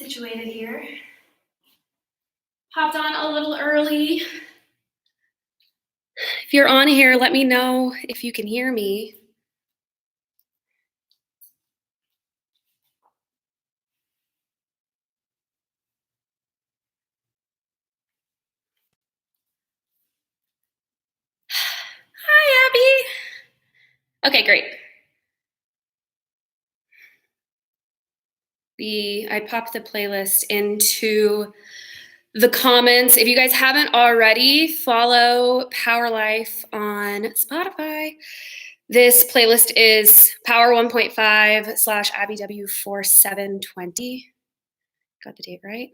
situated here. Hopped on a little early. If you're on here, let me know if you can hear me. Hi, Abby. Okay, great. I popped the playlist into the comments. If you guys haven't already, follow Power Life on Spotify. This playlist is Power 1.5 / Abby W4720. Got the date right?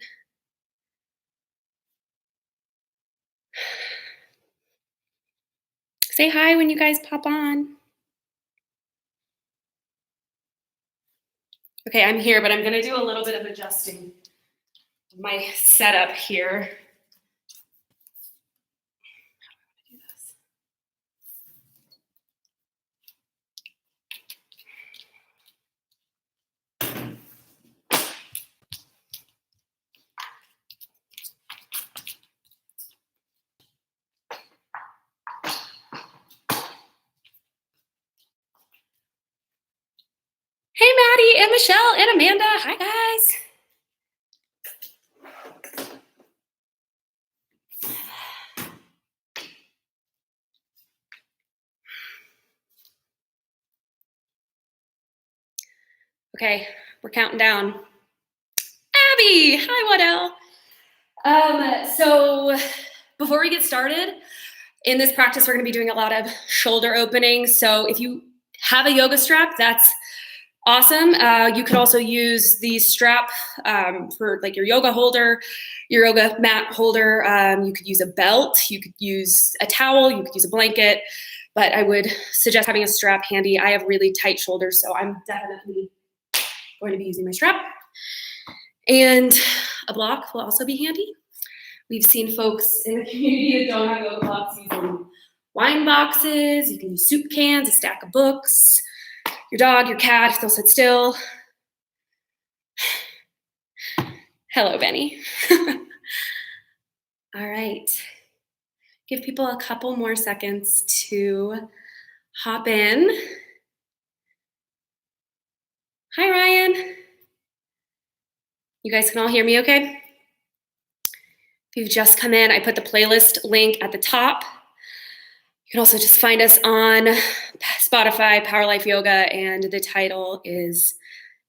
Say hi when you guys pop on. Okay, I'm here, but I'm gonna do a little bit of adjusting my setup here. Hey, Maddie and Michelle and Amanda. Hi, guys. Okay, we're counting down. Abby, hi, Waddell. So before we get started, in this practice, we're gonna be doing a lot of shoulder openings. So if you have a yoga strap, that's awesome. You could also use the strap for like your yoga holder, your yoga mat holder. You could use a belt, you could use a towel, you could use a blanket, but I would suggest having a strap handy. I have really tight shoulders, so I'm definitely going to be using my strap. And a block will also be handy. We've seen folks in the community that don't have yoga blocks using wine boxes. You can use soup cans, a stack of books. Your dog, your cat, if they'll sit still. Hello, Benny. All right. Give people a couple more seconds to hop in. Hi, Ryan. You guys can all hear me okay? If you've just come in, I put the playlist link at the top. You can also just find us on Spotify, Power Life Yoga, and the title is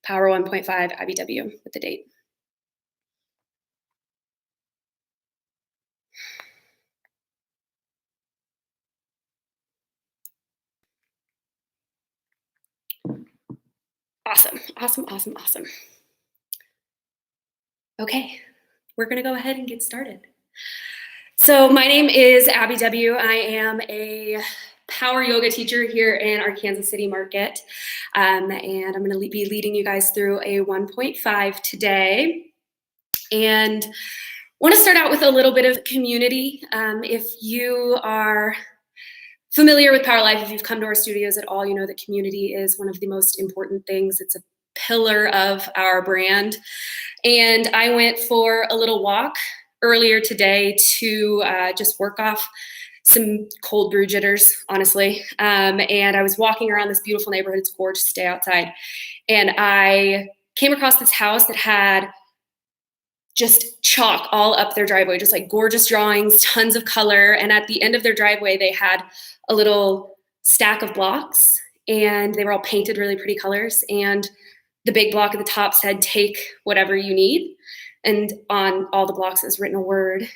Power 1.5 IBW with the date. Awesome. Okay, we're gonna go ahead and get started. So my name is Abby W. I am a power yoga teacher here in our Kansas City market. And I'm gonna be leading you guys through a 1.5 today. And want to start out with a little bit of community. If you are familiar with Power Life, if you've come to our studios at all, you know that community is one of the most important things. It's a pillar of our brand. And I went for a little walk earlier today to just work off some cold brew jitters, honestly. And I was walking around this beautiful neighborhood. It's gorgeous to stay outside. And I came across this house that had just chalk all up their driveway, just like gorgeous drawings, tons of color. And at the end of their driveway, they had a little stack of blocks, and they were all painted really pretty colors. And the big block at the top said, "Take whatever you need." And on all the blocks is written a word.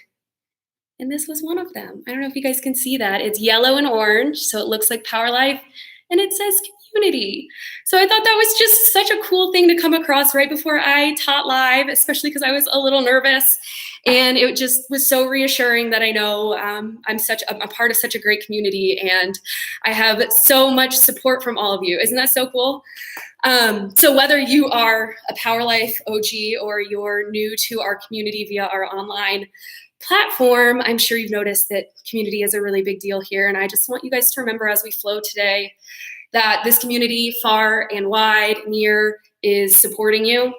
And this was one of them. I don't know if you guys can see that. It's yellow and orange, so it looks like Power Life, and it says community. So I thought that was just such a cool thing to come across right before I taught live, especially because I was a little nervous. And it just was so reassuring that I know I'm a part of such a great community, and I have so much support from all of you. Isn't that so cool? So whether you are a Power Life OG or you're new to our community via our online platform, I'm sure you've noticed that community is a really big deal here. And I just want you guys to remember as we flow today that this community, far and wide, near, is supporting you.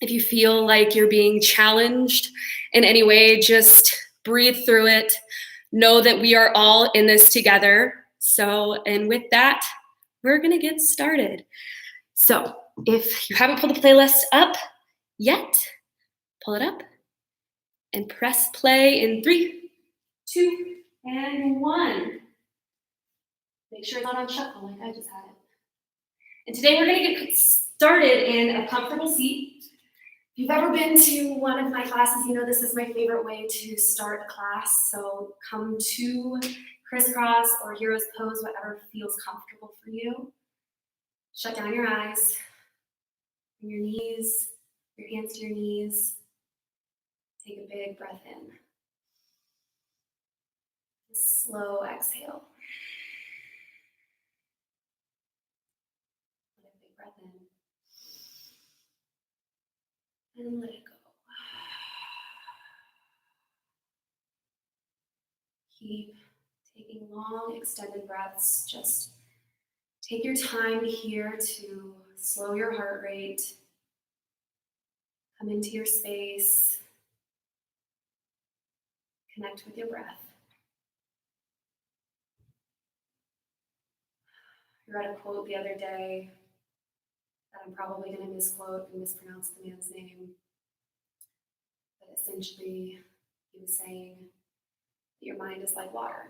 If you feel like you're being challenged in any way, just breathe through it. Know that we are all in this together. So, and with that, we're gonna get started. So if you haven't pulled the playlist up yet, pull it up and press play in 3, 2, and 1. Make sure it's not on shuffle like I just had it. And today we're gonna get started in a comfortable seat. If you've ever been to one of my classes, you know this is my favorite way to start a class. So come to crisscross or hero's pose, whatever feels comfortable for you. Shut down your eyes, bring your knees, your hands to your knees. Take a big breath in. Slow exhale. Let a big breath in. And let it go. Keep taking long, extended breaths. Just take your time here to slow your heart rate. Come into your space. Connect with your breath. I read a quote the other day that I'm probably going to misquote and mispronounce the man's name. But essentially, he was saying that your mind is like water.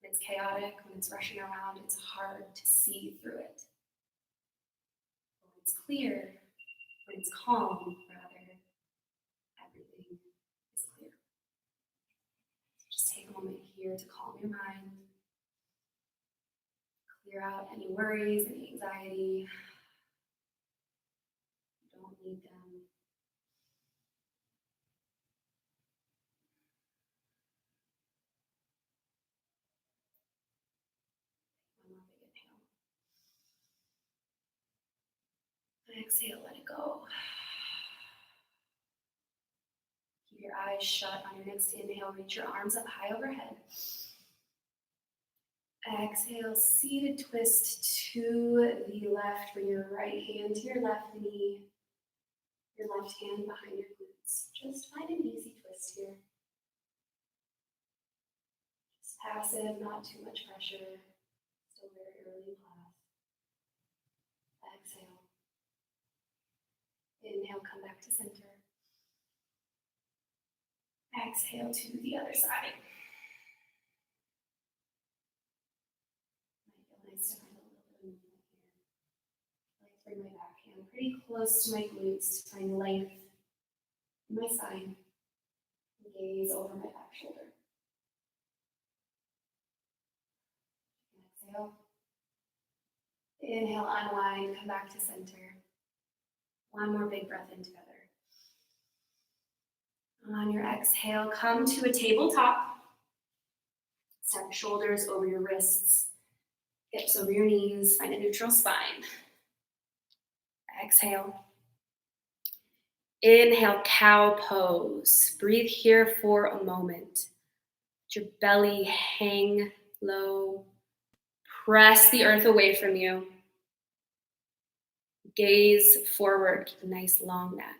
When it's chaotic, when it's rushing around, it's hard to see through it. When it's clear, when it's calm, rather, everything is clear. So just take a moment here to calm your mind. Clear out any worries, any anxiety. You don't need them. One more big inhale. Exhale, let it go. Keep your eyes shut on your next inhale. Reach your arms up high overhead. Exhale, seated twist to the left. Bring your right hand to your left knee. Your left hand behind your glutes. Just find an easy twist here. Just passive, not too much pressure. Still very early in class. Exhale. Inhale, come back to center. Exhale to the other side. Might feel nice to find a little bit of movement here. I like to bring my back hand pretty close to my glutes to find length in my side. Gaze over my back shoulder. Exhale. Inhale, unwind, come back to center. One more big breath in together. On your exhale, come to a tabletop. Step your shoulders over your wrists, hips over your knees, find a neutral spine. Exhale. Inhale, cow pose. Breathe here for a moment. Let your belly hang low. Press the earth away from you. Gaze forward, keep a nice long neck.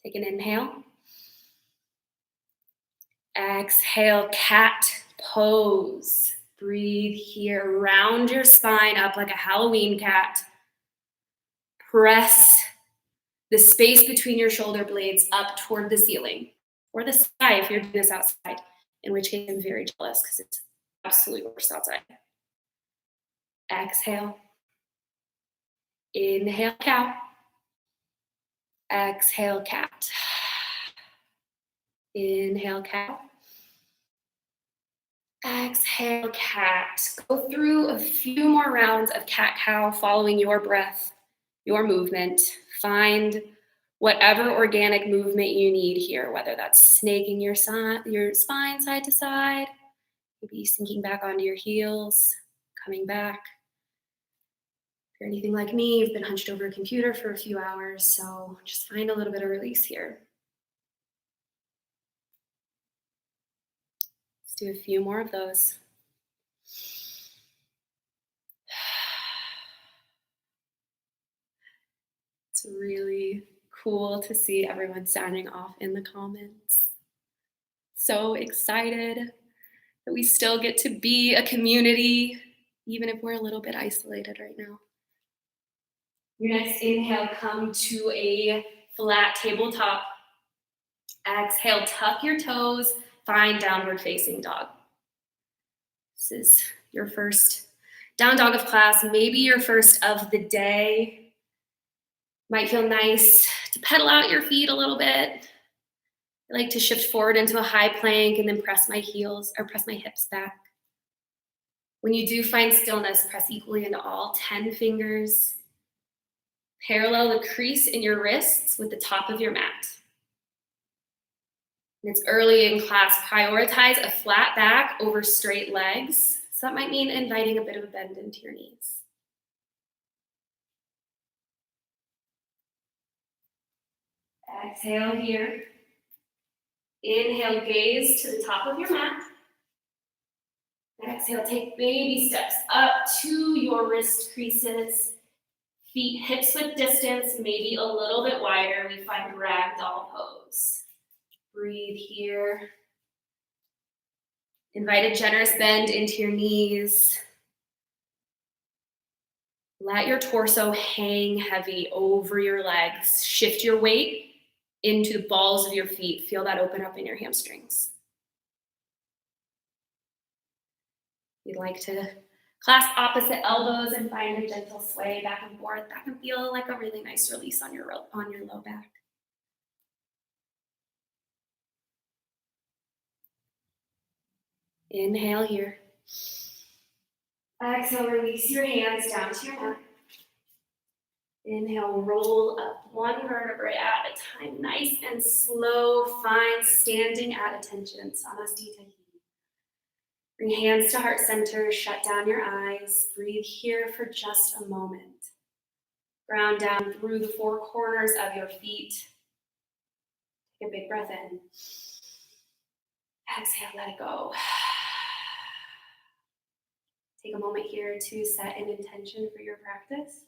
Take an inhale. Exhale, cat pose. Breathe here. Round your spine up like a Halloween cat. Press the space between your shoulder blades up toward the ceiling or the sky if you're doing this outside, in which case I'm very jealous because it's absolutely worse outside. Exhale. Inhale, cow. Exhale, cat. Inhale, cow. Exhale, cat. Go through a few more rounds of cat-cow following your breath, your movement. Find whatever organic movement you need here, whether that's snaking your spine side to side, maybe sinking back onto your heels, coming back. If you're anything like me, you've been hunched over a computer for a few hours, so just find a little bit of release here. Let's do a few more of those. It's really cool to see everyone signing off in the comments. So excited that we still get to be a community, even if we're a little bit isolated right now. Your next inhale, come to a flat tabletop. Exhale, tuck your toes, find downward facing dog. This is your first down dog of class, maybe your first of the day. Might feel nice to pedal out your feet a little bit. I like to shift forward into a high plank and then press my hips back. When you do find stillness, press equally into all 10 fingers. Parallel the crease in your wrists with the top of your mat. And it's early in class, prioritize a flat back over straight legs. So that might mean inviting a bit of a bend into your knees. Exhale here. Inhale, gaze to the top of your mat. Exhale, take baby steps up to your wrist creases. Feet hips width distance, maybe a little bit wider. We find ragdoll pose. Breathe here. Invite a generous bend into your knees. Let your torso hang heavy over your legs. Shift your weight into the balls of your feet. Feel that open up in your hamstrings. You'd like to clasp opposite elbows and find a gentle sway back and forth. That can feel like a really nice release on your low back. Inhale here. Exhale, release your hands down to your mat. Inhale, roll up one vertebrae at a time. Nice and slow, find standing at attention. Samastita. Bring hands to heart center, shut down your eyes. Breathe here for just a moment. Ground down through the four corners of your feet. Take a big breath in. Exhale, let it go. Take a moment here to set an intention for your practice.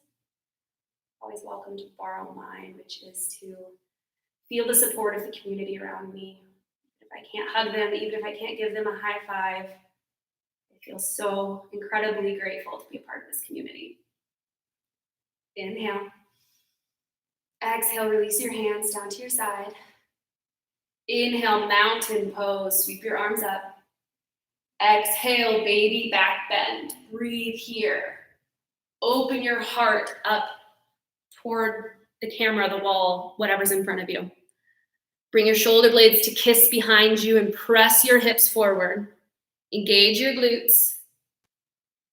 Always welcome to borrow mine, which is to feel the support of the community around me. If I can't hug them, even if I can't give them a high five, I feel so incredibly grateful to be a part of this community. Inhale. Exhale, release your hands down to your side. Inhale, mountain pose. Sweep your arms up. Exhale, baby back bend. Breathe here. Open your heart up toward the camera, the wall, whatever's in front of you. Bring your shoulder blades to kiss behind you and press your hips forward. Engage your glutes.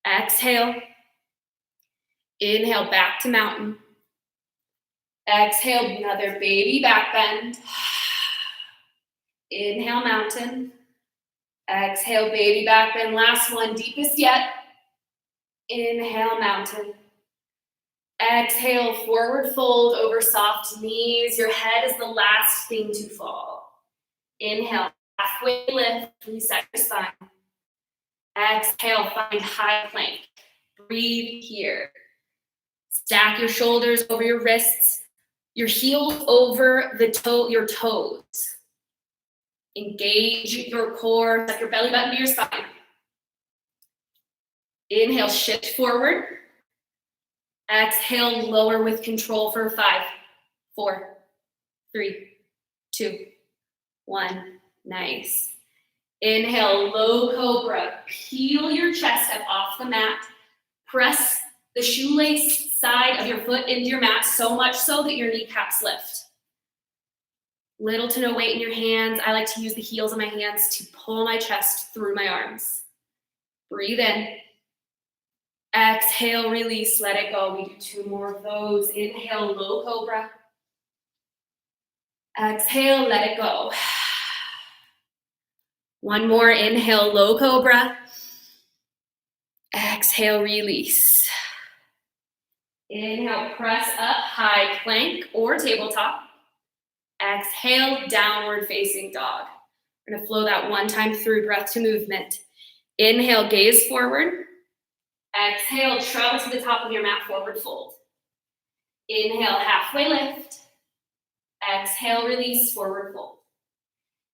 Exhale. Inhale, back to mountain. Exhale, another baby back bend. Inhale, mountain. Exhale, baby back bend. Last one, deepest yet. Inhale, mountain. Exhale, forward fold over soft knees. Your head is the last thing to fall. Inhale, halfway lift, reset your spine. Exhale, find high plank. Breathe here. Stack your shoulders over your wrists, your heels over your toes. Engage your core, tuck your belly button to your spine. Inhale, shift forward. Exhale, lower with control for 5, 4, 3, 2, 1. Nice. Inhale, low cobra. Peel your chest up off the mat. Press the shoelace side of your foot into your mat so much so that your kneecaps lift. Little to no weight in your hands. I like to use the heels of my hands to pull my chest through my arms. Breathe in. Exhale, release, let it go. We do 2 more of those. Inhale, low cobra. Exhale, let it go. 1 more, inhale, low cobra. Exhale, release. Inhale, press up, high plank or tabletop. Exhale, downward facing dog. We're gonna flow that 1 time through, breath to movement. Inhale, gaze forward. Exhale, travel to the top of your mat, forward fold. Inhale, halfway lift. Exhale, release, forward fold.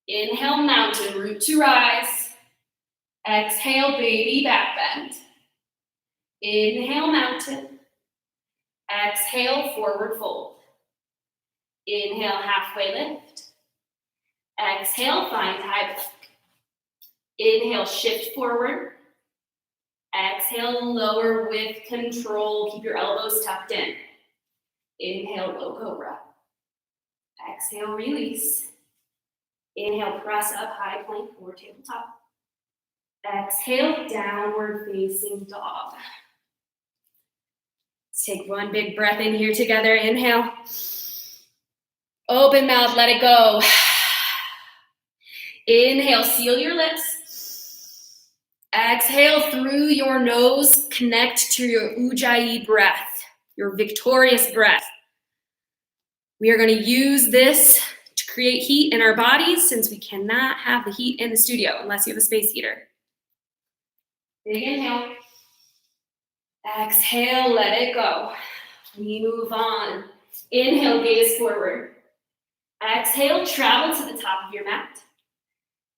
Inhale, mountain, root to rise. Exhale, baby, back bend. Inhale, mountain. Exhale, forward fold. Inhale, halfway lift. Exhale, find high plank. Inhale, shift forward. Exhale, lower with control. Keep your elbows tucked in. Inhale, low cobra. Exhale, release. Inhale, press up, high plank or tabletop. Exhale, downward facing dog. Let's take one big breath in here together. Inhale. Open mouth, let it go. Inhale, seal your lips. Exhale through your nose, connect to your ujjayi breath, your victorious breath. We are going to use this to create heat in our bodies since we cannot have the heat in the studio unless you have a space heater. Big inhale. Exhale, let it go. We move on. Inhale, gaze forward. Exhale, travel to the top of your mat.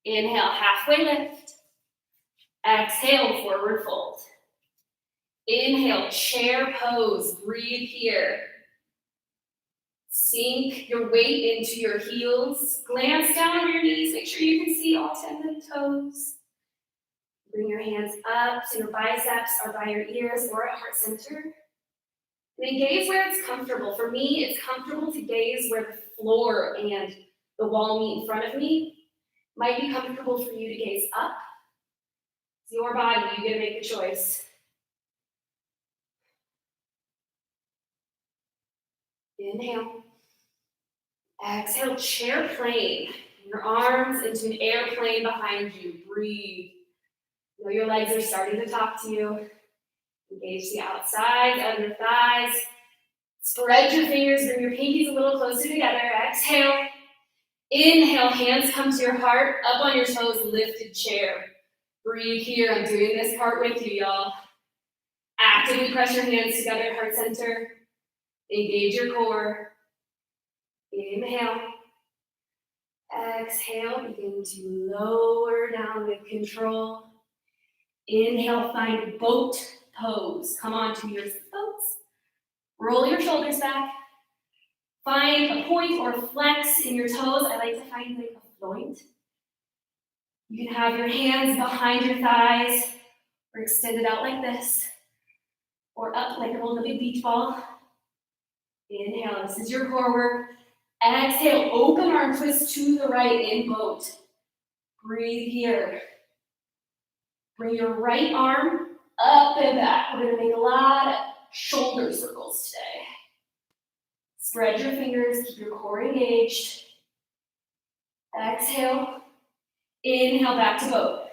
Inhale, halfway lift. Exhale, forward fold. Inhale, chair pose. Breathe here. Sink your weight into your heels. Glance down on your knees. Make sure you can see all 10 of the toes. Bring your hands up so your biceps are by your ears or at heart center. And then gaze where it's comfortable. For me, it's comfortable to gaze where the floor and the wall meet in front of me. Might be comfortable for you to gaze up. It's your body, you get to make the choice. Inhale. Exhale, chair plane. Your arms into an airplane behind you. Breathe. Know your legs are starting to talk to you. Engage the outside of your thighs. Spread your fingers, bring your pinkies a little closer together. Exhale. Inhale, hands come to your heart, up on your toes, lifted chair. Breathe here. I'm doing this part with you, y'all. Actively press your hands together, heart center. Engage your core. Inhale. Exhale, begin to lower down with control. Inhale, find boat pose. Come onto your boats. Roll your shoulders back. Find a point or flex in your toes. I like to find like a joint. You can have your hands behind your thighs or extended out like this or up like you're holding a big beach ball. Inhale, this is your core work. Exhale, open arm twist to the right in boat. Breathe here. Bring your right arm up and back. We're going to make a lot of shoulder circles today. Spread your fingers, keep your core engaged. Exhale. Inhale, back to boat.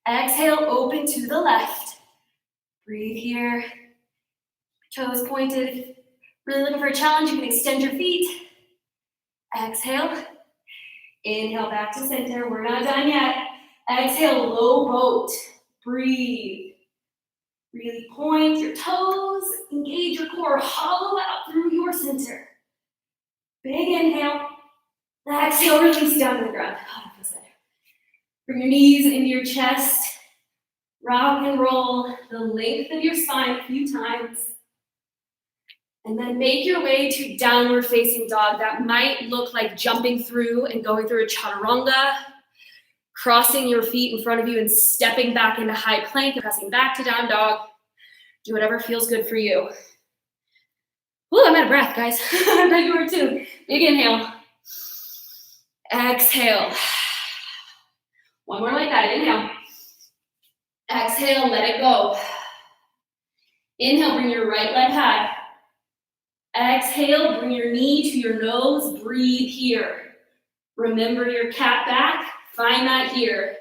Exhale, open to the left. Breathe here. Toes pointed. Really looking for a challenge, you can extend your feet. Exhale. Inhale, back to center. We're not done yet. Exhale, low boat. Breathe. Really point your toes. Engage your core. Hollow out through your center. Big inhale. Exhale, release down to the ground. Bring your knees into your chest. Rock and roll the length of your spine a few times. And then make your way to downward facing dog. That might look like jumping through and going through a chaturanga, crossing your feet in front of you and stepping back into high plank and pressing back to down dog. Do whatever feels good for you. Ooh, I'm out of breath, guys. I bet you were too. Big inhale. Exhale. One more like that. Inhale. Exhale, let it go. Inhale, bring your right leg high. Exhale, bring your knee to your nose. Breathe here. Remember your cat back. Find that here.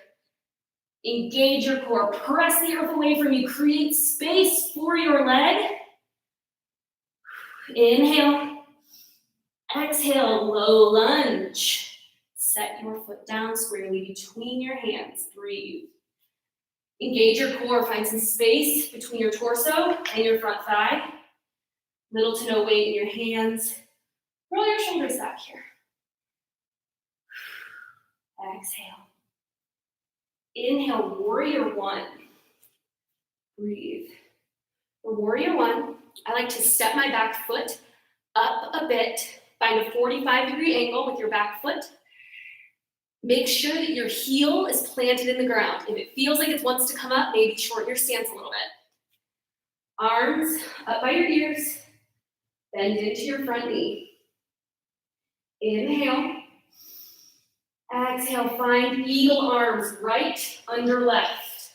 Engage your core. Press the earth away from you. Create space for your leg. Inhale. Exhale, low lunge. Set your foot down squarely between your hands. Breathe. Engage your core. Find some space between your torso and your front thigh. Little to no weight in your hands. Roll your shoulders back here. Exhale. Inhale, warrior one. Breathe. For warrior one, I like to step my back foot up a bit. Find a 45-degree angle with your back foot. Make sure that your heel is planted in the ground. If it feels like it wants to come up, maybe shorten your stance a little bit. Arms up by your ears. Bend into your front knee. Inhale. Exhale, find eagle arms, right under left.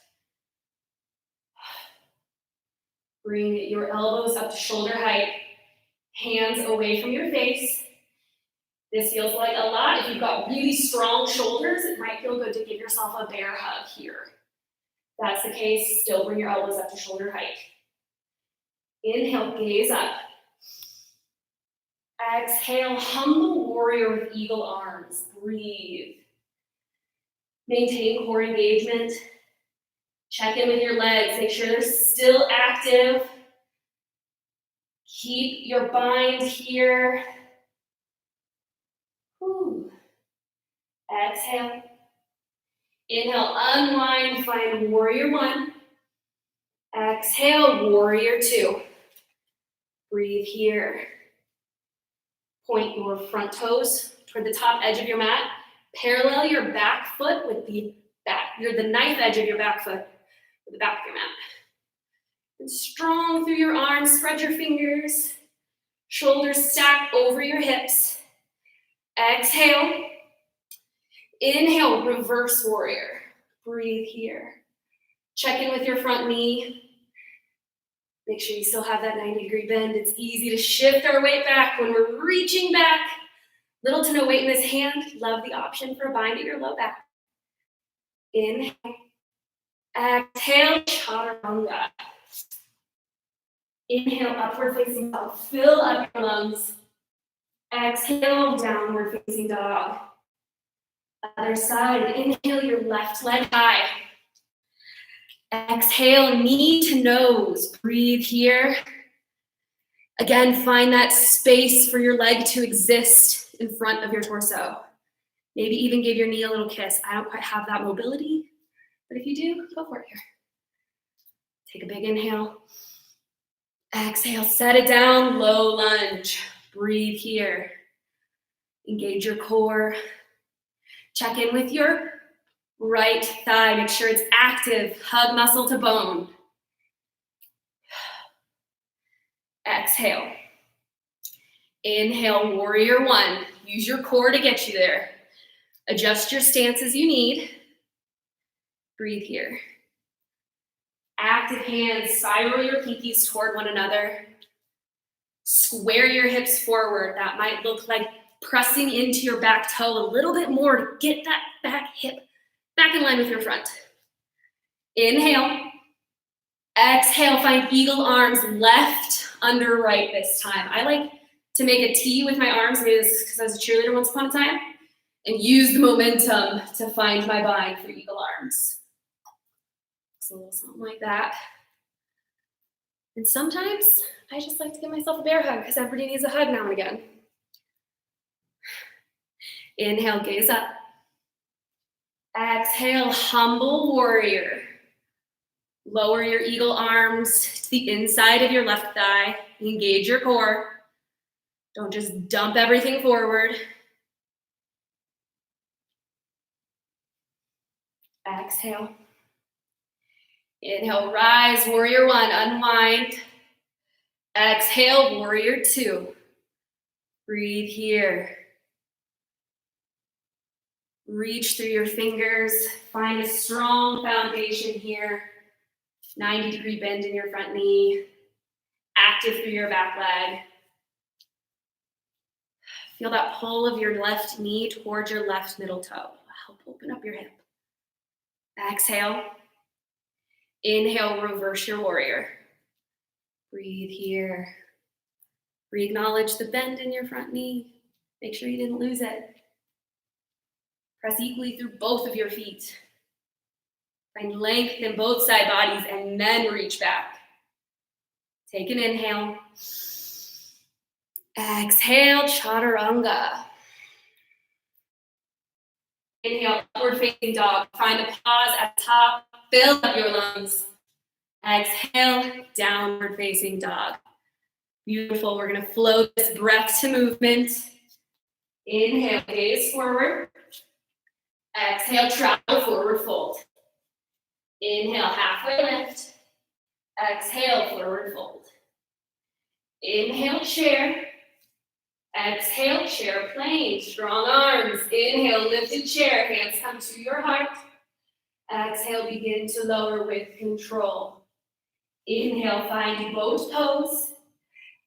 Bring your elbows up to shoulder height. Hands away from your face. This feels like a lot. If you've got really strong shoulders, it might feel good to give yourself a bear hug here. If that's the case, still bring your elbows up to shoulder height. Inhale, gaze up. Exhale, humble warrior with eagle arms. Breathe. Maintain core engagement. Check in with your legs. Make sure they're still active. Keep your bind here. Whew. Exhale. Inhale, unwind, find warrior one. Exhale, warrior two. Breathe here. Point your front toes toward the top edge of your mat. Parallel your back foot with the knife edge of your back foot with the back of your mat. And strong through your arms, spread your fingers. Shoulders stack over your hips. Exhale. Inhale, reverse warrior. Breathe here. Check in with your front knee. Make sure you still have that 90-degree bend. It's easy to shift our weight back when we're reaching back. Little to no weight in this hand. Love the option for a bind at your low back. Inhale. Exhale, chaturanga. Inhale, upward facing dog. Fill up your lungs. Exhale, downward facing dog. Other side. Inhale, your left leg high. Exhale, knee to nose. Breathe here. Again, find that space for your leg to exist in front of your torso. Maybe even give your knee a little kiss. I don't quite have that mobility, but if you do, go for it here. Take a big inhale. Exhale, set it down, low lunge. Breathe here. Engage your core. Check in with your right thigh. Make sure it's active. Hug muscle to bone. Exhale. Inhale, warrior one. Use your core to get you there. Adjust your stance as you need. Breathe here. Active hands, spiral your pinkies toward one another. Square your hips forward. That might look like pressing into your back toe a little bit more to get that back hip back in line with your front. Inhale. Exhale, find eagle arms left under right this time. I like to make a T with my arms, maybe this is because I was a cheerleader once upon a time, and use the momentum to find my bind for eagle arms. It's a little something like that. And sometimes I just like to give myself a bear hug because everybody needs a hug now and again. Inhale, gaze up. Exhale, humble warrior. Lower your eagle arms to the inside of your left thigh. Engage your core. Don't just dump everything forward. Exhale. Inhale, rise, warrior one, unwind. Exhale, warrior two. Breathe here. Reach through your fingers. Find a strong foundation here. 90-degree bend in your front knee. Active through your back leg. Feel that pull of your left knee towards your left middle toe. Help open up your hip. Exhale. Inhale, reverse your warrior. Breathe here. Re-acknowledge the bend in your front knee. Make sure you didn't lose it. Press equally through both of your feet. Find length in both side bodies and then reach back. Take an inhale. Exhale, chaturanga. Inhale, upward facing dog. Find a pause at the top. Fill up your lungs. Exhale, downward facing dog. Beautiful. We're going to flow this breath to movement. Inhale, gaze forward. Exhale, travel forward fold. Inhale, halfway lift. Exhale, forward fold. Inhale, chair. Exhale, chair plane. Strong arms. Inhale, lifted chair. Hands come to your heart. Exhale, begin to lower with control. Inhale, find boat pose.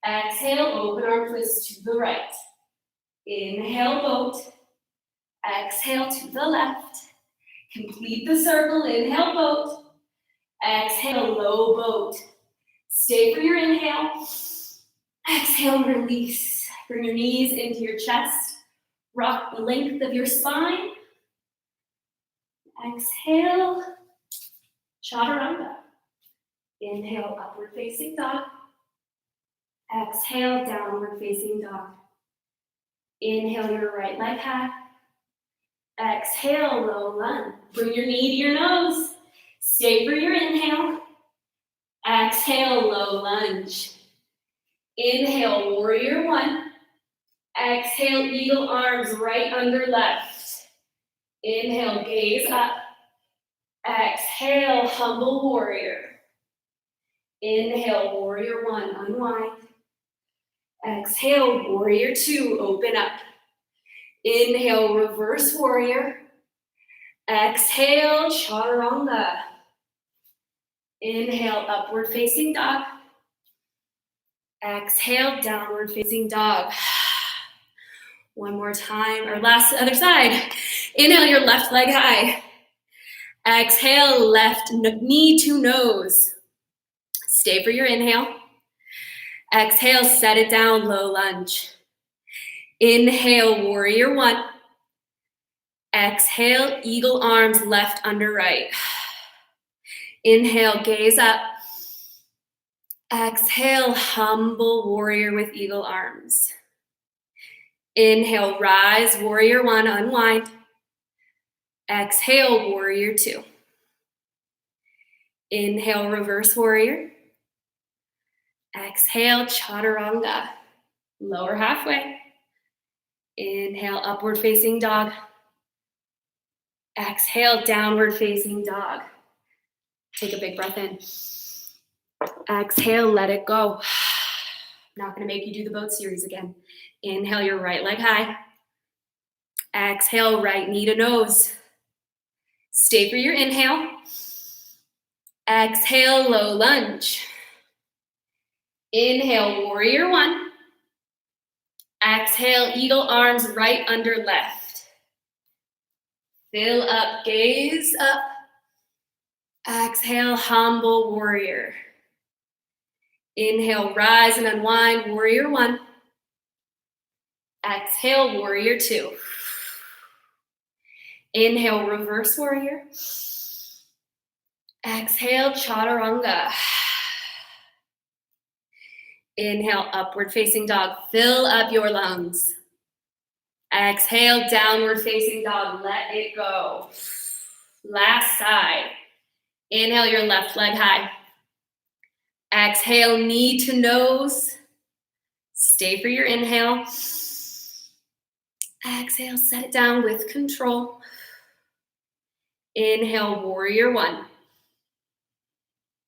Exhale, open arm twist to the right. Inhale, boat. Exhale to the left. Complete the circle. Inhale, boat. Exhale, low boat. Stay for your inhale. Exhale, release. Bring your knees into your chest. Rock the length of your spine. Exhale, chaturanga. Inhale, upward facing dog. Exhale, downward facing dog. Inhale your right leg high. Exhale, low lunge. Bring your knee to your nose. Stay for your inhale. Exhale, low lunge. Inhale, warrior one. Exhale, eagle arms right under left. Inhale, gaze up. Exhale, humble warrior. Inhale, warrior one, unwind. Exhale, warrior two, open up. Inhale, reverse warrior. Exhale, chaturanga. Inhale, upward facing dog. Exhale, downward facing dog. One more time, or last other side. Inhale your left leg high. Exhale, left knee to nose. Stay for your inhale. Exhale, set it down, low lunge. Inhale, warrior one. Exhale, eagle arms left under right. Inhale, gaze up. Exhale, humble warrior with eagle arms. Inhale, rise, warrior one, unwind. Exhale, warrior two. Inhale, reverse warrior. Exhale, chaturanga. Lower halfway. Inhale, upward facing dog. Exhale, downward facing dog. Take a big breath in. Exhale, let it go. Not gonna make you do the boat series again. Inhale your right leg high. Exhale, right knee to nose. Stay for your inhale. Exhale, low lunge. Inhale, warrior one. Exhale, eagle arms right under left. Fill up, gaze up. Exhale, humble warrior. Inhale, rise and unwind, warrior one. Exhale, warrior two. Inhale, reverse warrior. Exhale, chaturanga. Inhale, upward facing dog. Fill up your lungs. Exhale, downward facing dog. Let it go. Last side. Inhale your left leg high. Exhale, knee to nose. Stay for your inhale. Exhale, set it down with control. Inhale, warrior one.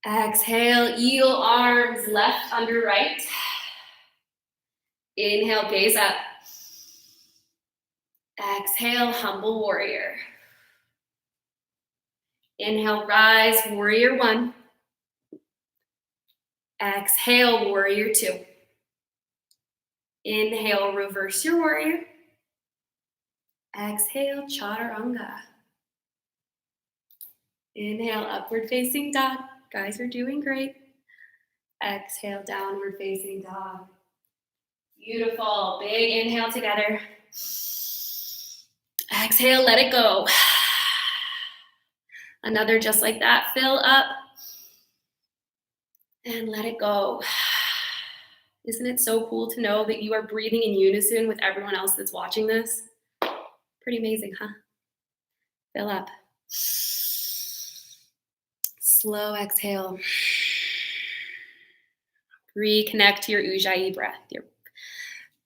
Exhale, eagle arms left under right. Inhale, gaze up. Exhale, humble warrior. Inhale, rise, warrior one. Exhale, warrior two. Inhale, reverse your warrior. Exhale, chaturanga. Inhale, upward facing dog. Guys are doing great. Exhale, downward facing dog. Beautiful. Big inhale together. Exhale, let it go. Another just like that. Fill up. And let it go. Isn't it so cool to know that you are breathing in unison with everyone else that's watching this? Pretty amazing, huh? Fill up. Slow exhale. Reconnect to your Ujjayi breath, your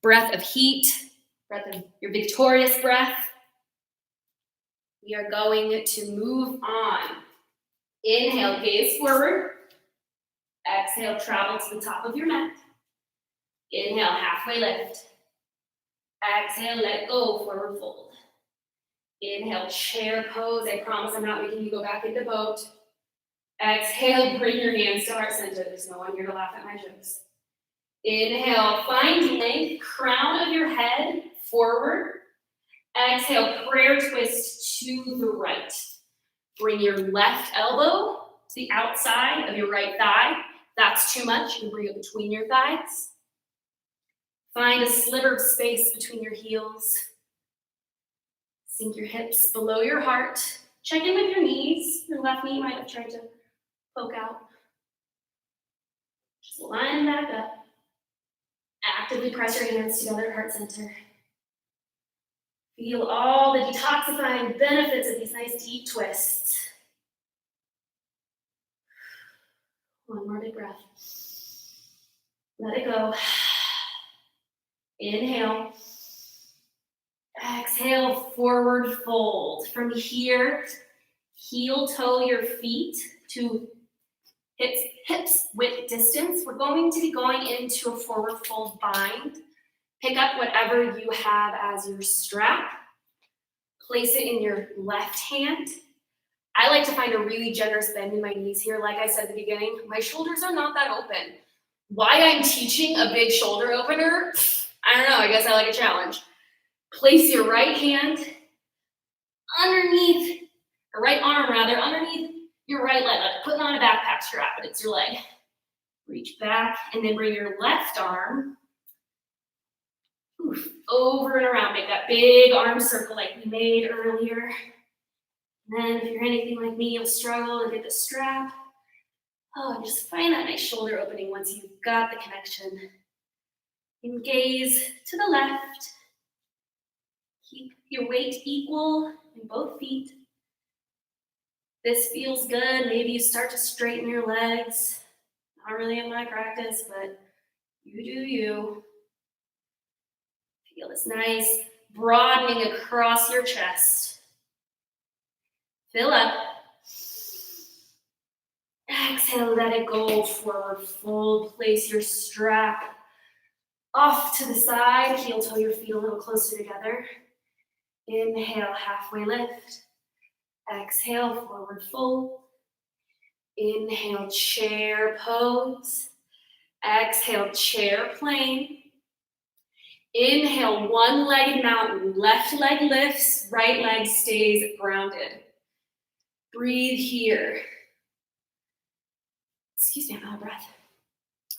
breath of heat, breath of your victorious breath. We are going to move on. Inhale, gaze forward. Exhale, travel to the top of your mat. Inhale, halfway lift. Exhale, let go, forward fold. Inhale, chair pose. I promise I'm not making you go back into boat. Exhale, bring your hands to heart center. There's no one here to laugh at my jokes. Inhale, find length, crown of your head forward. Exhale, prayer twist to the right. Bring your left elbow to the outside of your right thigh. If that's too much, you can bring it between your thighs. Find a sliver of space between your heels. Sink your hips below your heart. Check in with your knees. Your left knee might have tried to poke out. Just line back up. Actively press your hands together at heart center. Feel all the detoxifying benefits of these nice deep twists. One more big breath. Let it go. Inhale. Exhale, forward fold. From here, heel toe your feet to hips width distance. We're going to be going into a forward fold bind. Pick up whatever you have as your strap. Place it in your left hand. I like to find a really generous bend in my knees here. Like I said at the beginning, my shoulders are not that open. Why I'm teaching a big shoulder opener, I don't know, I guess I like a challenge. Place your right hand underneath, or right arm rather, underneath your right leg, like putting on a backpack strap, but it's your leg. Reach back and then bring your left arm over and around. Make that big arm circle like we made earlier. And then if you're anything like me, you'll struggle to get the strap. Oh, and just find that nice shoulder opening once you've got the connection. And gaze to the left. Keep your weight equal in both feet. This feels good. Maybe you start to straighten your legs. Not really in my practice, but you do you. Feel this nice broadening across your chest. Fill up. Exhale, let it go, forward fold. Place your strap off to the side. Heel toe your feet a little closer together. Inhale, halfway lift. Exhale, forward fold. Inhale, chair pose. Exhale, chair plane. Inhale, one-legged mountain. Left leg lifts, right leg stays grounded. Breathe here. Excuse me, I'm out of breath.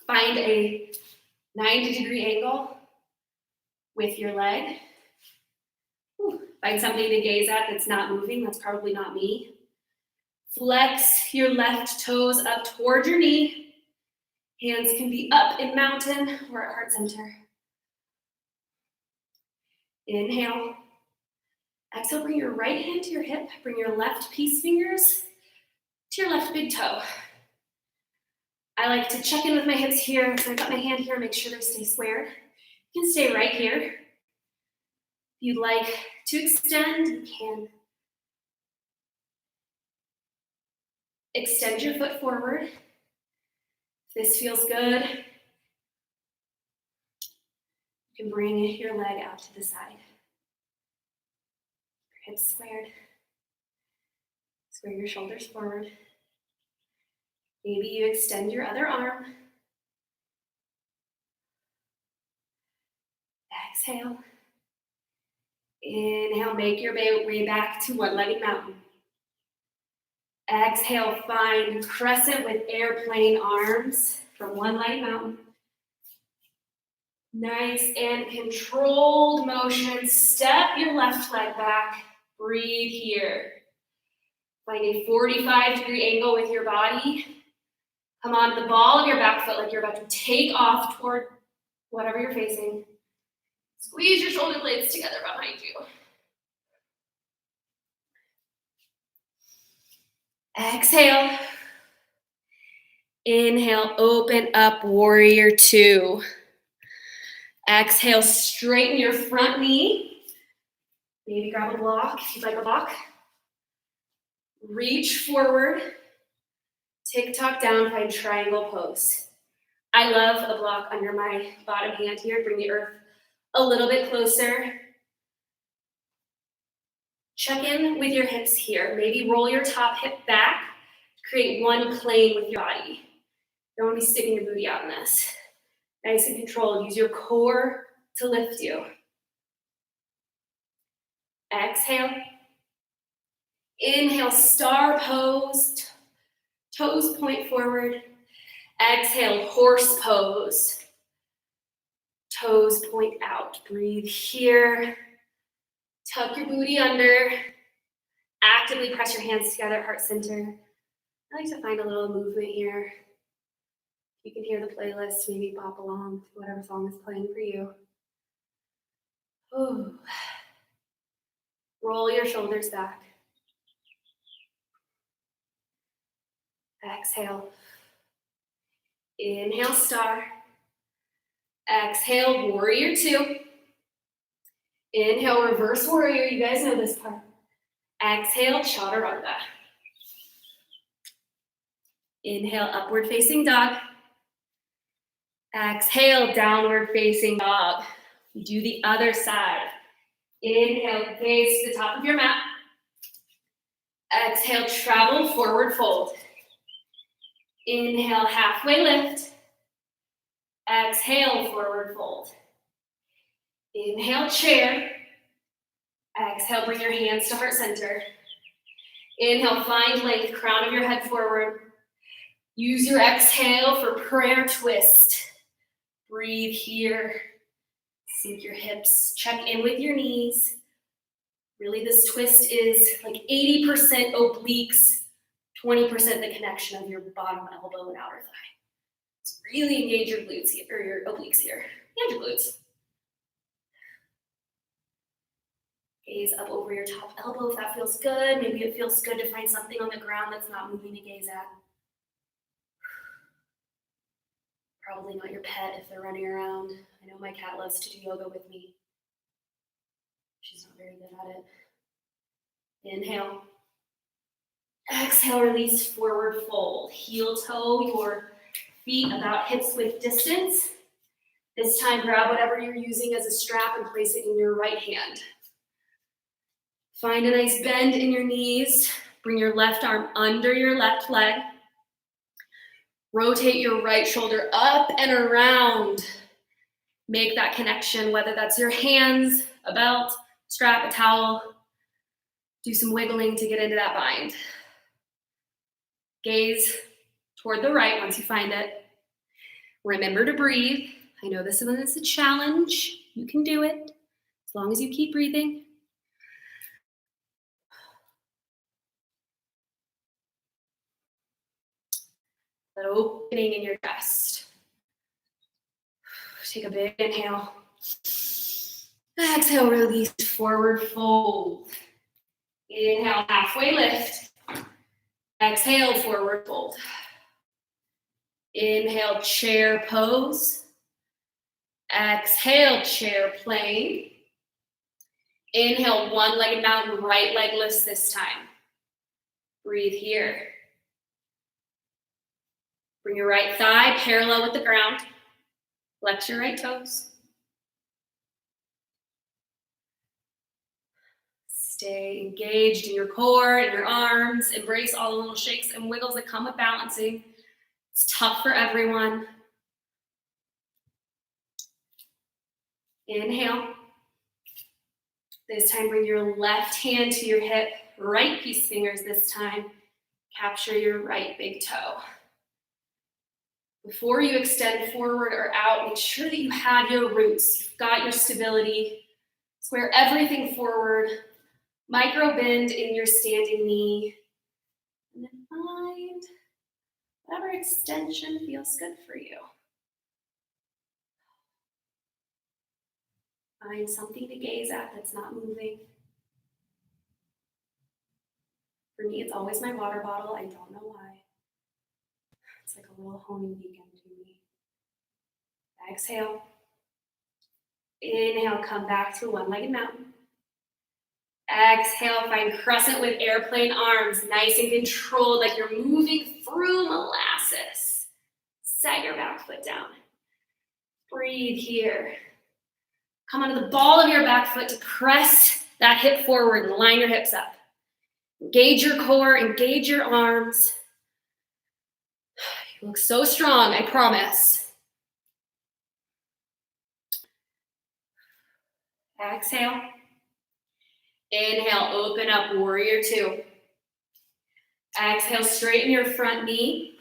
Find a 90-degree angle with your leg. Find something to gaze at that's not moving. That's probably not me. Flex your left toes up toward your knee. Hands can be up in mountain or at heart center. Inhale. Exhale, bring your right hand to your hip. Bring your left peace fingers to your left big toe. I like to check in with my hips here. So I've got my hand here, make sure they stay squared. You can stay right here. If you'd like to extend, you can extend your foot forward. If this feels good, you can bring your leg out to the side. Your hips squared. Square your shoulders forward. Maybe you extend your other arm. Exhale. Inhale, make your way back to one-legged mountain. Exhale, find crescent with airplane arms from one-legged mountain. Nice and controlled motion. Step your left leg back. Breathe here. Find a 45-degree angle with your body. Come onto the ball of your back foot like you're about to take off toward whatever you're facing. Squeeze your shoulder blades together behind you. Exhale. Inhale, open up, warrior two. Exhale, straighten your front knee. Maybe grab a block if you'd like a block. Reach forward. Tick-tock down, find triangle pose. I love a block under my bottom hand here. Bring the earth a little bit closer. Check in with your hips here. Maybe roll your top hip back. Create one plane with your body. Don't want to be sticking your booty out in this. Nice and controlled. Use your core to lift you. Exhale. Inhale, star pose. Toes point forward. Exhale, horse pose. Toes point out. Breathe here. Tuck your booty under. Actively press your hands together at heart center. I like to find a little movement here. You can hear the playlist, maybe bop along to whatever song is playing for you. Ooh. Roll your shoulders back. Exhale. Inhale, star. Exhale, warrior two. Inhale, reverse warrior. You guys know this part. Exhale, chaturanga. Inhale, upward facing dog. Exhale, downward facing dog. Do the other side. Inhale, gaze to the top of your mat. Exhale, travel forward fold. Inhale, halfway lift. Exhale, forward fold. Inhale, chair. Exhale, bring your hands to heart center. Inhale, find length, crown of your head forward. Use your exhale for prayer twist. Breathe here. Sink your hips. Check in with your knees. Really, this twist is like 80% obliques, 20% the connection of your bottom elbow and outer thigh. So really engage your glutes here, or your obliques here, and your glutes. Gaze up over your top elbow if that feels good. Maybe it feels good to find something on the ground that's not moving to gaze at. Probably not your pet if they're running around. I know my cat loves to do yoga with me. She's not very good at it. Inhale. Exhale, release, forward fold. Heel toe your feet about hips width distance. This time, grab whatever you're using as a strap and place it in your right hand. Find a nice bend in your knees. Bring your left arm under your left leg. Rotate your right shoulder up and around. Make that connection, whether that's your hands, a belt, strap, a towel. Do some wiggling to get into that bind. Gaze toward the right once you find it. Remember to breathe. I know this one is a challenge. You can do it as long as you keep breathing. That opening in your chest. Take a big inhale. Exhale, release, forward fold. Inhale, halfway lift. Exhale, forward fold. Inhale, chair pose. Exhale, chair plane. Inhale, one-legged mountain, right leg lifts this time. Breathe here. Bring your right thigh parallel with the ground. Flex your right toes. Stay engaged in your core and your arms. Embrace all the little shakes and wiggles that come with balancing. It's tough for everyone. Inhale. This time, bring your left hand to your hip, right peace fingers this time. Capture your right big toe. Before you extend forward or out, make sure that you have your roots. You've got your stability. Square everything forward. Micro bend in your standing knee. And then find whatever extension feels good for you. Find something to gaze at that's not moving. For me, it's always my water bottle. I don't know why. It's like a little homing beacon to me. Exhale. Inhale, come back to a one-legged mountain. Exhale, find crescent with airplane arms, nice and controlled, like you're moving through molasses. Set your back foot down. Breathe here. Come onto the ball of your back foot to press that hip forward and line your hips up. Engage your core, engage your arms. You look so strong, I promise. Exhale. Inhale, open up, warrior two. Exhale, straighten your front knee.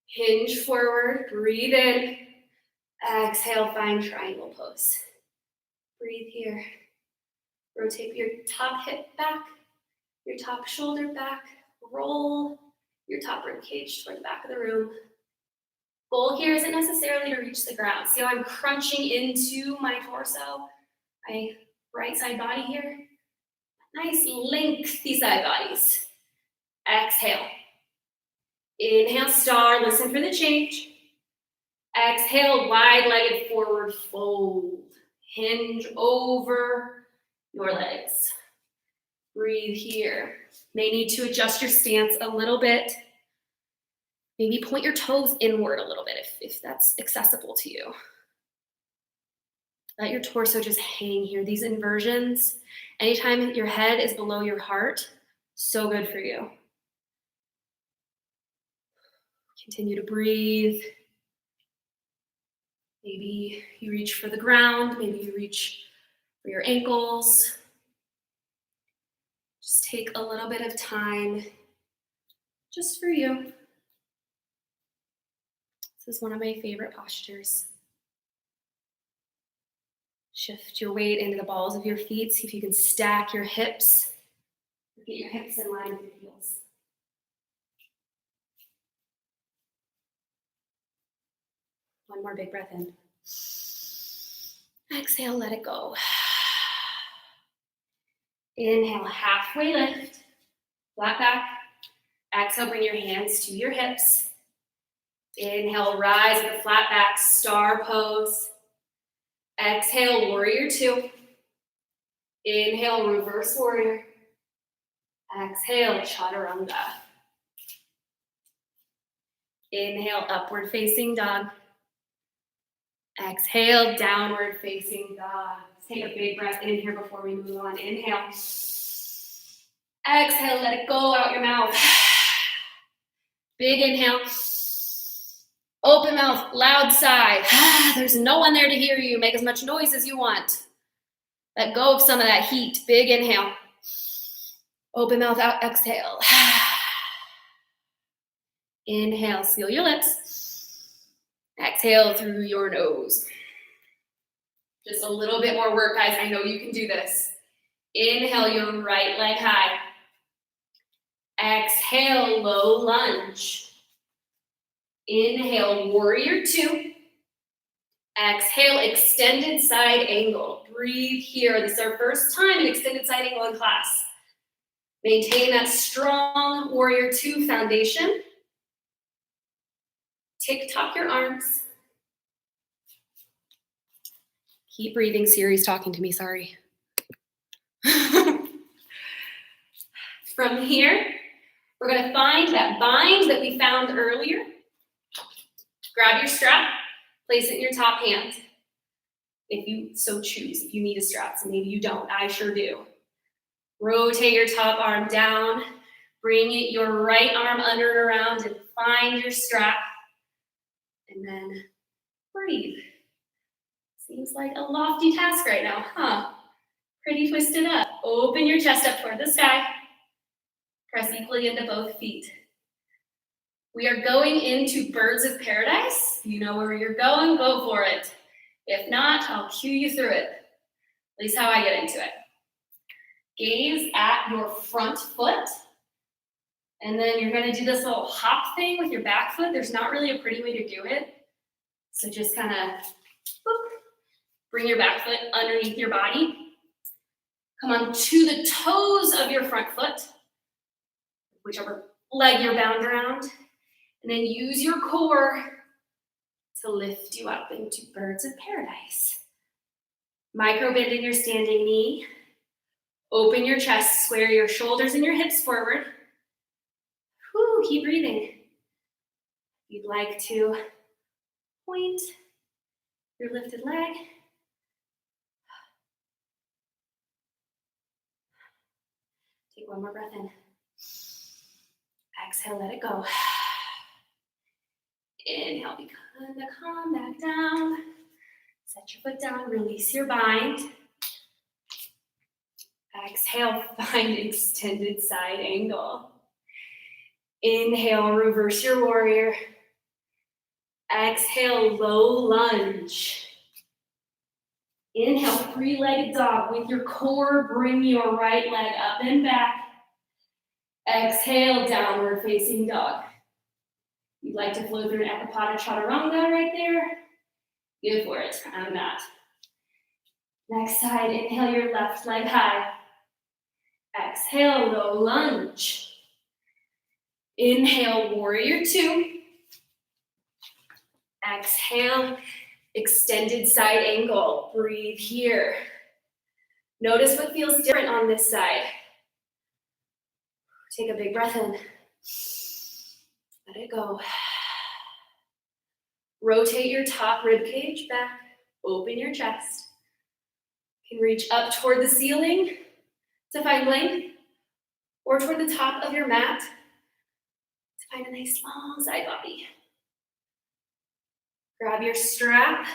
Hinge forward, breathe in. Exhale, find triangle pose. Breathe here. Rotate your top hip back, your top shoulder back. Roll your top rib cage toward the back of the room. Goal here isn't necessarily to reach the ground. See how I'm crunching into my torso, my right side body here? Nice lengthy side bodies. Exhale. Inhale, star, listen for the change. Exhale, wide-legged forward fold. Hinge over your legs. Breathe here. May need to adjust your stance a little bit. Maybe point your toes inward a little bit if that's accessible to you. Let your torso just hang here. These inversions, anytime your head is below your heart, so good for you. Continue to breathe. Maybe you reach for the ground. Maybe you reach for your ankles. Just take a little bit of time just for you. This is one of my favorite postures. Shift your weight into the balls of your feet. See if you can stack your hips. Get your hips in line with your heels. One more big breath in. Exhale, let it go. Inhale, halfway lift. Flat back. Exhale, bring your hands to your hips. Inhale, rise with a flat back, star pose. Exhale, warrior two. Inhale, reverse warrior. Exhale, chaturanga. Inhale, upward facing dog. Exhale, downward facing dog. Let's take a big breath in here before we move on. Inhale. Exhale, let it go out your mouth. Big inhale. Open mouth, loud sigh. There's no one there to hear you. Make as much noise as you want. Let go of some of that heat. Big inhale. Open mouth out, exhale. Inhale, seal your lips. Exhale through your nose. Just a little bit more work, guys. I know you can do this. Inhale, your right leg high. Exhale, low lunge. Inhale, warrior two. Exhale, extended side angle. Breathe here. This is our first time in extended side angle in class. Maintain that strong warrior two foundation. Tick-tock your arms. Keep breathing. Siri's talking to me, sorry. From here, we're going to find that bind that we found earlier. Grab your strap, place it in your top hand. If you so choose, if you need a strap, so maybe you don't, I sure do. Rotate your top arm down, bring your right arm under and around and find your strap. And then breathe. Seems like a lofty task right now, huh? Pretty twisted up. Open your chest up toward the sky. Press equally into both feet. We are going into birds of paradise. If you know where you're going, go for it. If not, I'll cue you through it. At least how I get into it. Gaze at your front foot. And then you're going to do this little hop thing with your back foot. There's not really a pretty way to do it. So just kind of Bring your back foot underneath your body. Come on to the toes of your front foot, whichever leg you're bound around, and then use your core to lift you up into birds of paradise. Micro bend in your standing knee. Open your chest, square your shoulders and your hips forward. Whew, keep breathing. If you'd like to point your lifted leg. Take one more breath in. Exhale, let it go. Inhale, begin to come back down. Set your foot down, release your bind. Exhale, find extended side angle. Inhale, reverse your warrior. Exhale, low lunge. Inhale, three-legged dog. With your core, bring your right leg up and back. Exhale, downward facing dog. You'd like to flow through an Ekapada Chaturanga right there? Go for it on that. Next side, inhale your left leg high. Exhale, low lunge. Inhale, warrior two. Exhale, extended side angle. Breathe here. Notice what feels different on this side. Take a big breath in. Let it go. Rotate your top rib cage back. Open your chest. You can reach up toward the ceiling to find length, or toward the top of your mat to find a nice long side body. Grab your strap,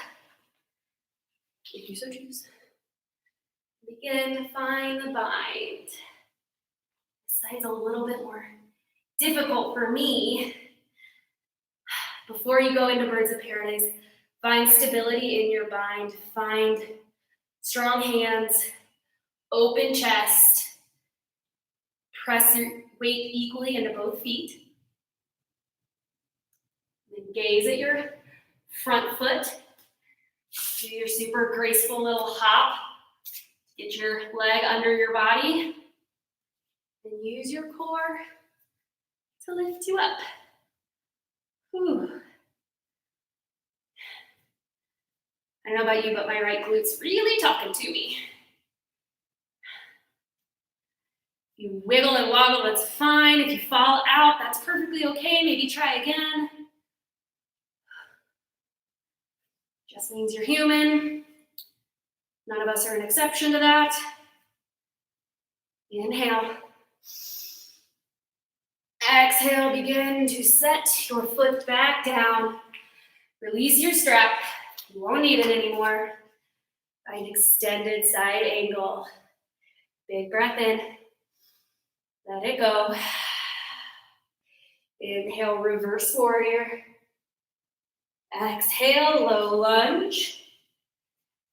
if you so choose. Begin to find the bind. This side's a little bit more difficult for me. Before you go into birds of paradise, find stability in your bind. Find strong hands, open chest. Press your weight equally into both feet. Then gaze at your front foot. Do your super graceful little hop. Get your leg under your body. And use your core to lift you up. Whew. I don't know about you, but my right glute's really talking to me. You wiggle and woggle, that's fine. If you fall out, that's perfectly okay. Maybe try again. Just means you're human. None of us are an exception to that. Inhale. Exhale, begin to set your foot back down. Release your strap. You won't need it anymore. Find extended side angle. Big breath in. Let it go. Inhale, reverse warrior. Exhale, low lunge.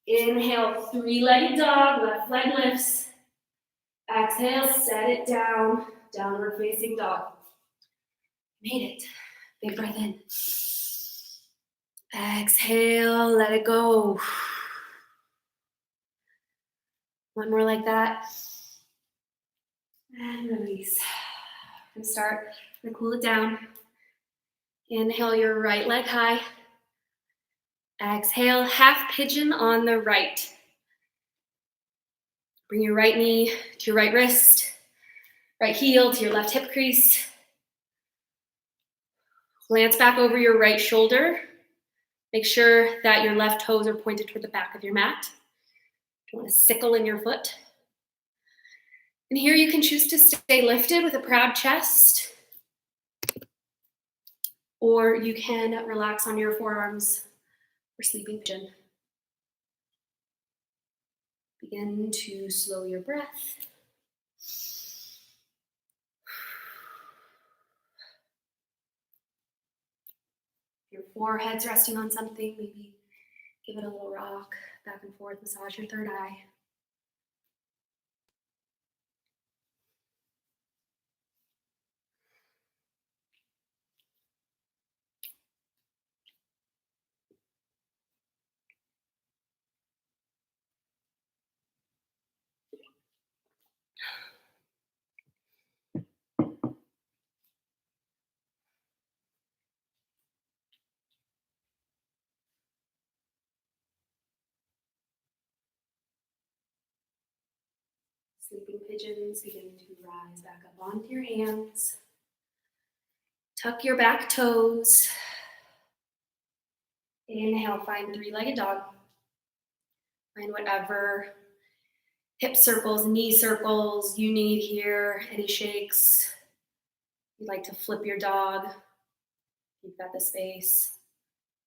Inhale, three-legged dog, left leg lifts. Exhale, set it down, downward facing dog. Made it. Big breath in. Exhale, let it go. One more like that. And release. And start to cool it down. Inhale your right leg high. Exhale, half pigeon on the right. Bring your right knee to your right wrist, right heel to your left hip crease. Glance back over your right shoulder. Make sure that your left toes are pointed toward the back of your mat. Don't want to sickle in your foot. And here you can choose to stay lifted with a proud chest, or you can relax on your forearms for sleeping pigeon. Begin to slow your breath. Your forehead's resting on something, maybe give it a little rock, back and forth, massage your third eye. Sleeping pigeons begin to rise back up onto your hands. Tuck your back toes. Inhale, find three-legged dog. Find whatever hip circles, knee circles you need here. Any shakes. You'd like to flip your dog. You've got the space.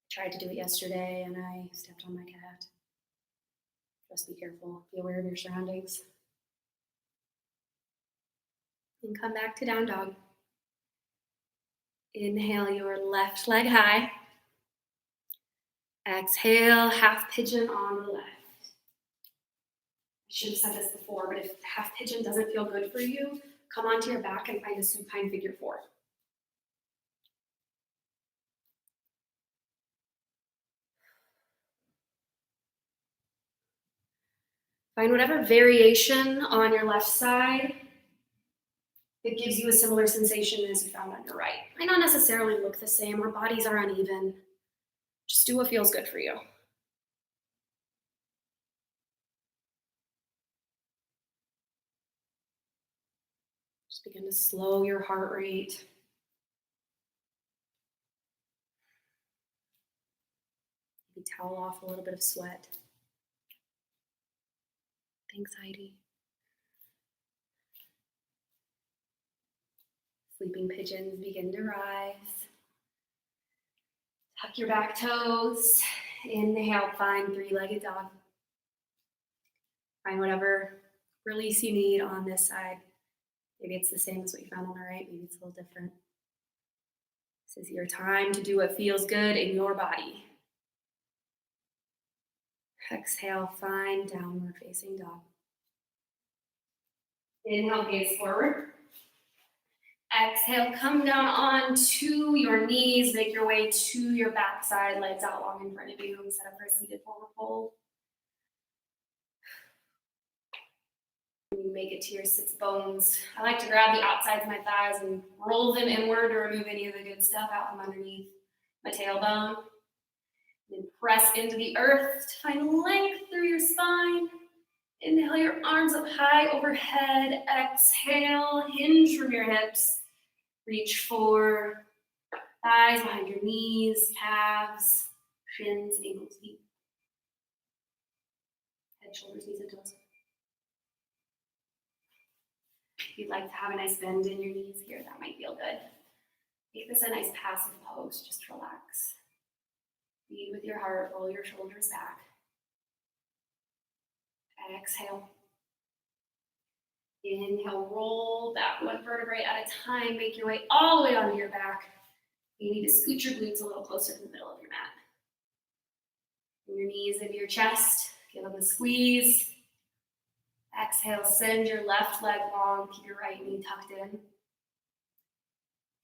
Tried to do it yesterday and I stepped on my cat. Just be careful. Be aware of your surroundings. And come back to down dog. Inhale your left leg high. Exhale, half pigeon on the left. I should have said this before, but if half pigeon doesn't feel good for you, come onto your back and find a supine figure four. Find whatever variation on your left side that gives you a similar sensation as you found on your right. Might not necessarily look the same. Our bodies are uneven. Just do what feels good for you. Just begin to slow your heart rate. Maybe towel off a little bit of sweat. Thanks, Heidi. Sleeping pigeons begin to rise. Tuck your back toes. Inhale, find three-legged dog. Find whatever release you need on this side. Maybe it's the same as what you found on the right. Maybe it's a little different. This is your time to do what feels good in your body. Exhale, find downward facing dog. Inhale, gaze forward. Exhale, come down onto your knees. Make your way to your backside, legs out long in front of you. Set up for a seated forward fold. When you make it to your sits bones, I like to grab the outsides of my thighs and roll them inward to remove any of the good stuff out from underneath my tailbone. Then press into the earth to find length through your spine. Inhale your arms up high overhead. Exhale, hinge from your hips. Reach for thighs behind your knees, calves, shins, ankles, feet. Head, shoulders, knees, and toes. If you'd like to have a nice bend in your knees here, that might feel good. Make this a nice passive pose, just relax. Lead with your heart, roll your shoulders back. Exhale. Inhale, roll back one vertebrae at a time. Make your way all the way onto your back. You need to scoot your glutes a little closer to the middle of your mat. Bring your knees into your chest. Give them a squeeze. Exhale, send your left leg long. Keep your right knee tucked in.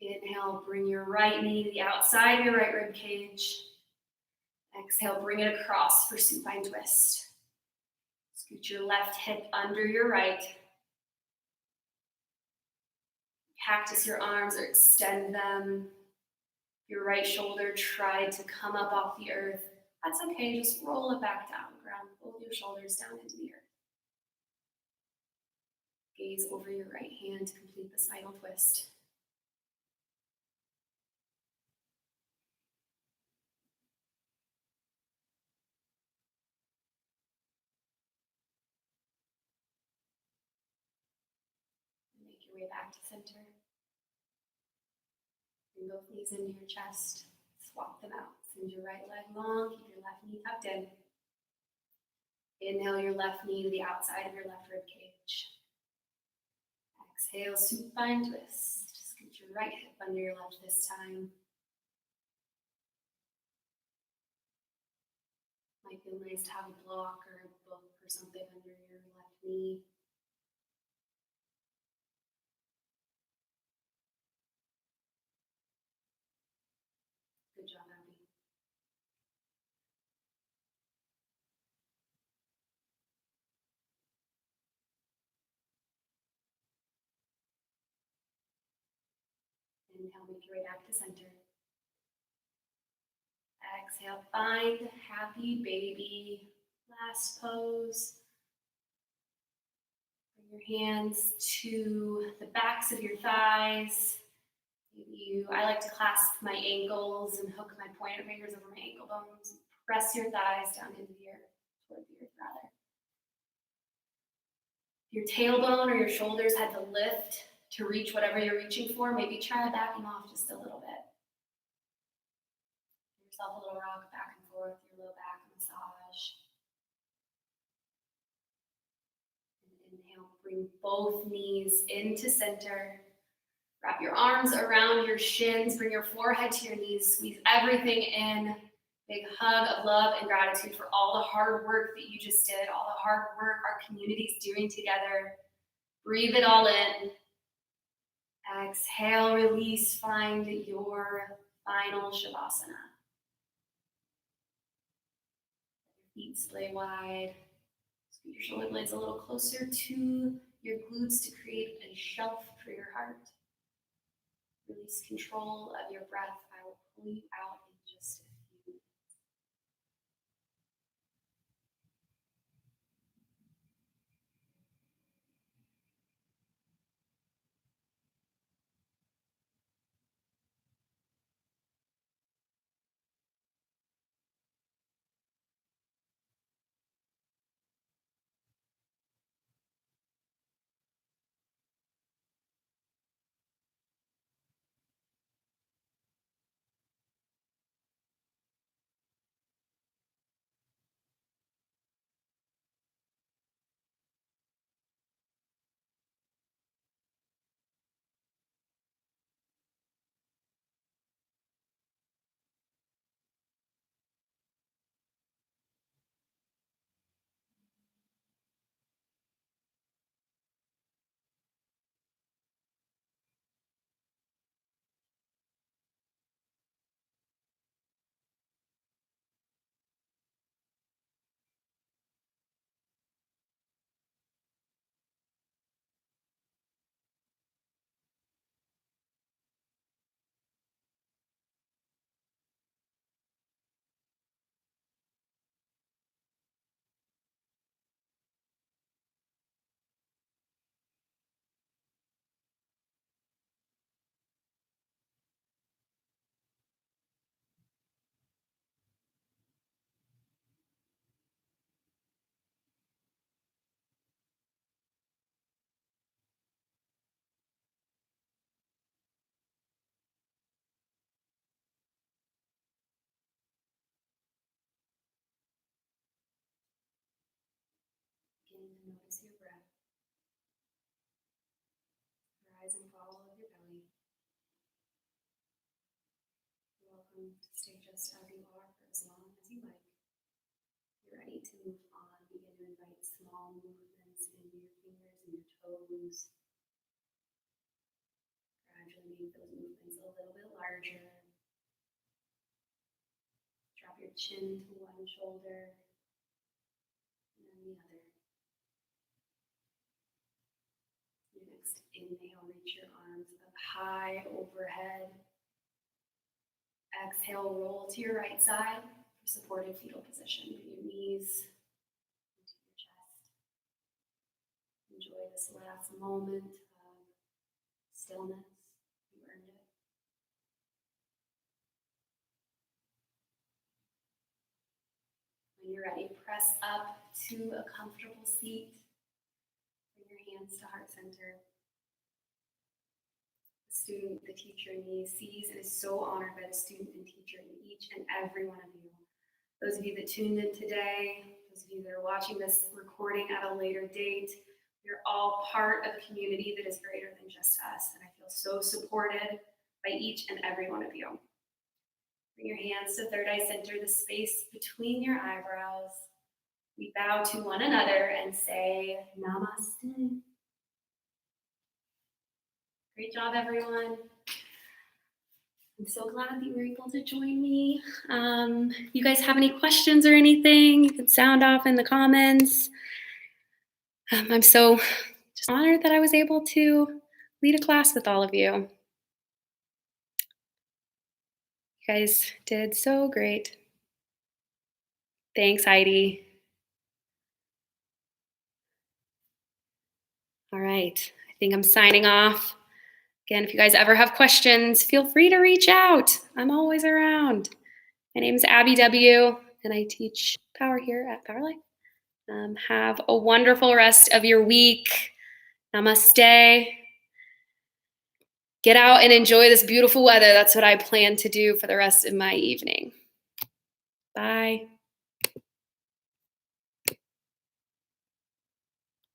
Inhale, bring your right knee to the outside of your right rib cage. Exhale, bring it across for supine twist. Scoot your left hip under your right. Cactus your arms or extend them. Your right shoulder tried to come up off the earth. That's okay, just roll it back down. Ground both your shoulders down into the earth. Gaze over your right hand to complete the spinal twist. Make your way back to center. Bring both knees into your chest. Swap them out. Send your right leg long. Keep your left knee tucked in. Inhale your left knee to the outside of your left rib cage. Exhale, supine twist. Scoot your right hip under your left this time. Might feel nice to have a block or a book or something under your left knee. Good job, Abby. Inhale, make your way back to center. Exhale, find happy baby. Last pose. Bring Your hands to the backs of your thighs. I like to clasp my ankles and hook my pointer fingers over my ankle bones. Press your thighs down into the earth, toward the earth rather. Your tailbone or your shoulders had to lift to reach whatever you're reaching for. Maybe try backing off just a little bit. Give yourself a little rock back and forth, your low back massage. And inhale, bring both knees into center. Wrap your arms around your shins, bring your forehead to your knees, squeeze everything in. Big hug of love and gratitude for all the hard work that you just did, all the hard work our community's doing together. Breathe it all in. Exhale, release, find your final shavasana. Your feet splay wide. Scoot your shoulder blades a little closer to your glutes to create a shelf for your heart. Release control of your breath. I will pull you out in just a few minutes. Begin to notice your breath. Rise and fall of your belly. You're welcome to stay just as you are for as long as you like. You're ready to move on. Begin to invite small movements in your fingers and your toes. Gradually make those movements a little bit larger. Drop your chin to one shoulder and then the other. Your next inhale, reach your arms up high overhead. Exhale, roll to your right side for supported fetal position. Bring your knees into your chest. Enjoy this last moment of stillness. You earned it. When you're ready, press up to a comfortable seat. Bring your hands to heart center. The student, the teacher in me sees and is so honored by the student and teacher in each and every one of you. Those of you that tuned in today, those of you that are watching this recording at a later date, you're all part of a community that is greater than just us. And I feel so supported by each and every one of you. Bring your hands to third eye center, the space between your eyebrows. We bow to one another and say namaste. Great job, everyone. I'm so glad that you were able to join me. You guys have any questions or anything, you can sound off in the comments. I'm so just honored that I was able to lead a class with all of you. You guys did so great. Thanks, Heidi. All right, I think I'm signing off. Again, if you guys ever have questions, feel free to reach out. I'm always around. My name is Abby W., and I teach power here at Power Life. Have a wonderful rest of your week. Namaste. Get out and enjoy this beautiful weather. That's what I plan to do for the rest of my evening. Bye.